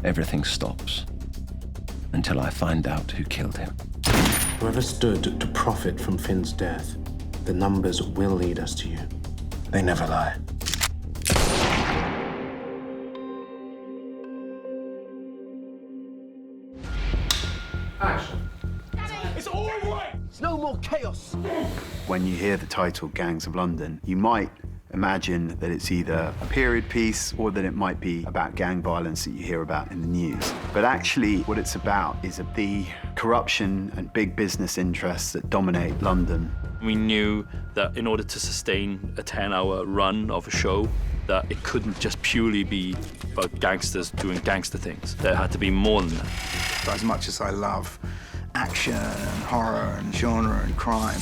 Everything stops until I find out who killed him. Whoever stood to profit from Finn's death, the numbers will lead us to you. They never lie. Action. It's all right! It's no more chaos! When you hear the title Gangs of London, you might imagine that it's either a period piece or that it might be about gang violence that you hear about in the news. But actually, what it's about is the corruption and big business interests that dominate London. We knew that in order to sustain a 10-hour run of a show, that it couldn't just purely be about gangsters doing gangster things. There had to be more than that. As much as I love action and horror and genre and crime,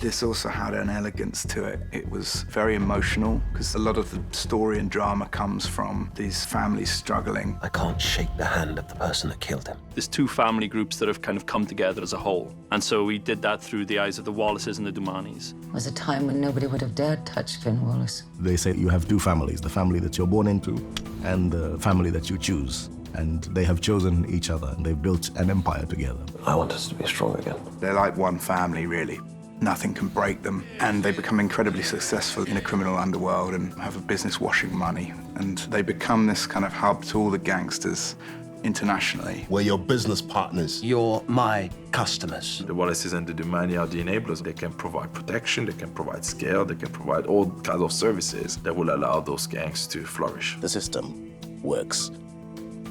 this also had an elegance to it. It was very emotional, because a lot of the story and drama comes from these families struggling. I can't shake the hand of the person that killed him. There's two family groups that have kind of come together as a whole. And so we did that through the eyes of the Wallaces and the Dumanis. There was a time when nobody would have dared touch Finn Wallace. They say you have two families, the family that you're born into and the family that you choose. And they have chosen each other, and they've built an empire together. I want us to be strong again. They're like one family, really. Nothing can break them. And they become incredibly successful in a criminal underworld and have a business washing money. And they become this kind of hub to all the gangsters internationally. We're your business partners. You're my customers. The Wallaces and the Dumani are the enablers. They can provide protection, they can provide scale, they can provide all kinds of services that will allow those gangs to flourish. The system works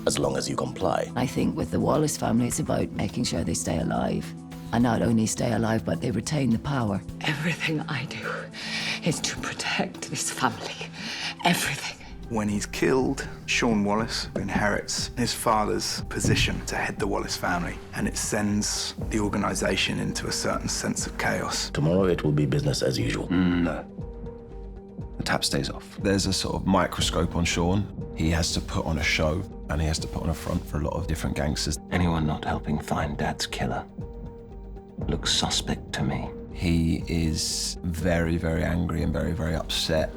as long as you comply. I think with the Wallace family, it's about making sure they stay alive. And not only stay alive, but they retain the power. Everything I do is to protect this family. Everything. When he's killed, Sean Wallace inherits his father's position to head the Wallace family, and it sends the organization into a certain sense of chaos. Tomorrow it will be business as usual. No. The tap stays off. There's a sort of microscope on Sean. He has to put on a show, and he has to put on a front for a lot of different gangsters. Anyone not helping find Dad's killer looks suspect to me. He is very, very angry and very, very upset.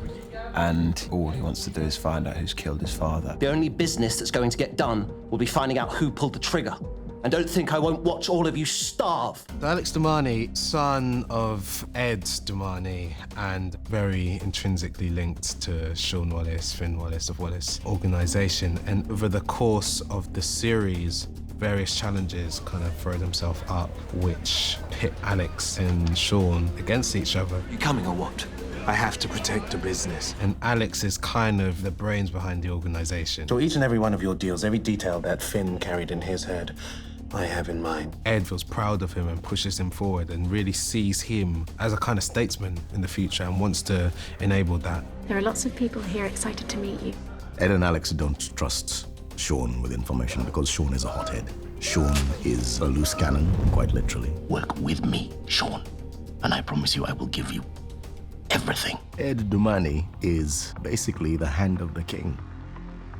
And all he wants to do is find out who's killed his father. The only business that's going to get done will be finding out who pulled the trigger. And don't think I won't watch all of you starve. Alex Dumani, son of Ed Dumani, and very intrinsically linked to Sean Wallace, Finn Wallace of Wallace Organisation. And over the course of the series, various challenges kind of throw themselves up, which pit Alex and Sean against each other. You coming or what? I have to protect the business. And Alex is kind of the brains behind the organisation. So each and every one of your deals, every detail that Finn carried in his head, I have in mind. Ed feels proud of him and pushes him forward and really sees him as a kind of statesman in the future and wants to enable that. There are lots of people here excited to meet you. Ed and Alex don't trust Sean with information because Sean is a hothead. Sean is a loose cannon, quite literally. Work with me, Sean, and I promise you I will give you everything. Ed Dumani is basically the hand of the king.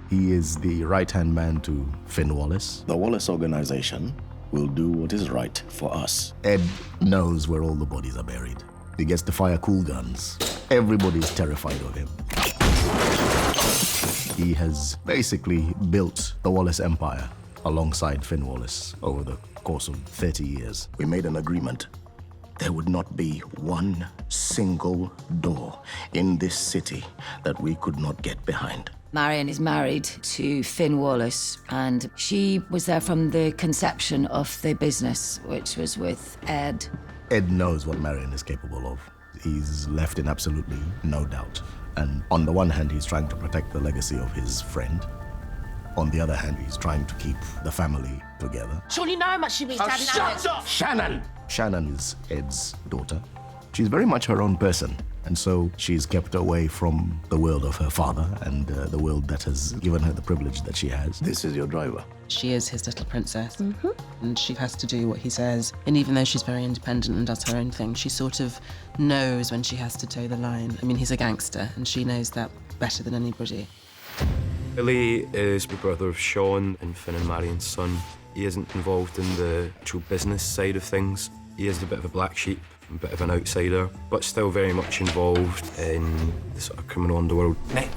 He is the right-hand man to Finn Wallace. The Wallace Organization will do what is right for us. Ed knows where all the bodies are buried. He gets to fire cool guns. Everybody's terrified of him. He has basically built the Wallace Empire alongside Finn Wallace over the course of 30 years. We made an agreement. There would not be one single door in this city that we could not get behind. Marion is married to Finn Wallace, and she was there from the conception of the business, which was with Ed. Ed knows what Marion is capable of. He's left in absolutely no doubt. And on the one hand, he's trying to protect the legacy of his friend. On the other hand, he's trying to keep the family together. Sean, you know how much she means to Dad and Alex. Shut up, Shannon! Shannon is Ed's daughter. She's very much her own person, and so she's kept away from the world of her father and the world that has given her the privilege that she has. This is your driver. She is his little princess, and she has to do what he says. And even though she's very independent and does her own thing, she sort of knows when she has to toe the line. I mean, he's a gangster, and she knows that better than anybody. Billy is the brother of Sean and Finn and Marion's son. He isn't involved in the actual business side of things. He is a bit of a black sheep, a bit of an outsider, but still very much involved in the sort of criminal underworld. Nick,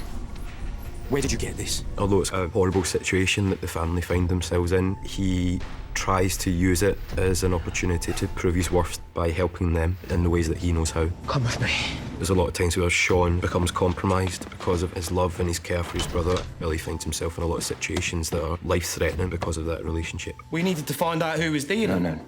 Where did you get this? Although it's a horrible situation that the family find themselves in, he tries to use it as an opportunity to prove his worth by helping them in the ways that he knows how. Come with me. There's a lot of times where Sean becomes compromised because of his love and his care for his brother. Billy finds himself in a lot of situations that are life-threatening because of that relationship. We needed to find out who was there. No,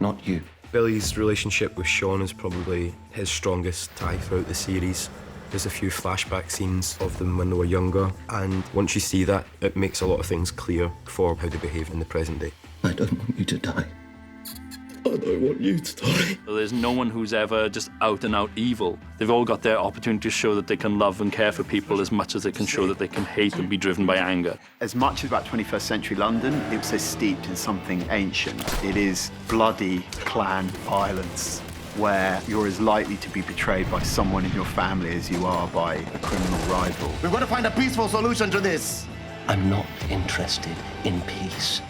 not you. Billy's relationship with Sean is probably his strongest tie throughout the series. There's a few flashback scenes of them when they were younger, and once you see that, it makes a lot of things clear for how they behave in the present day. I don't want you to die. I don't want you to die. There's no one who's ever just out and out evil. They've all got their opportunity to show that they can love and care for people as much as they can show that they can hate and be driven by anger. As much as about 21st century London, it was so steeped in something ancient. It is bloody clan violence, where you're as likely to be betrayed by someone in your family as you are by a criminal rival. We've got to find a peaceful solution to this. I'm not interested in peace.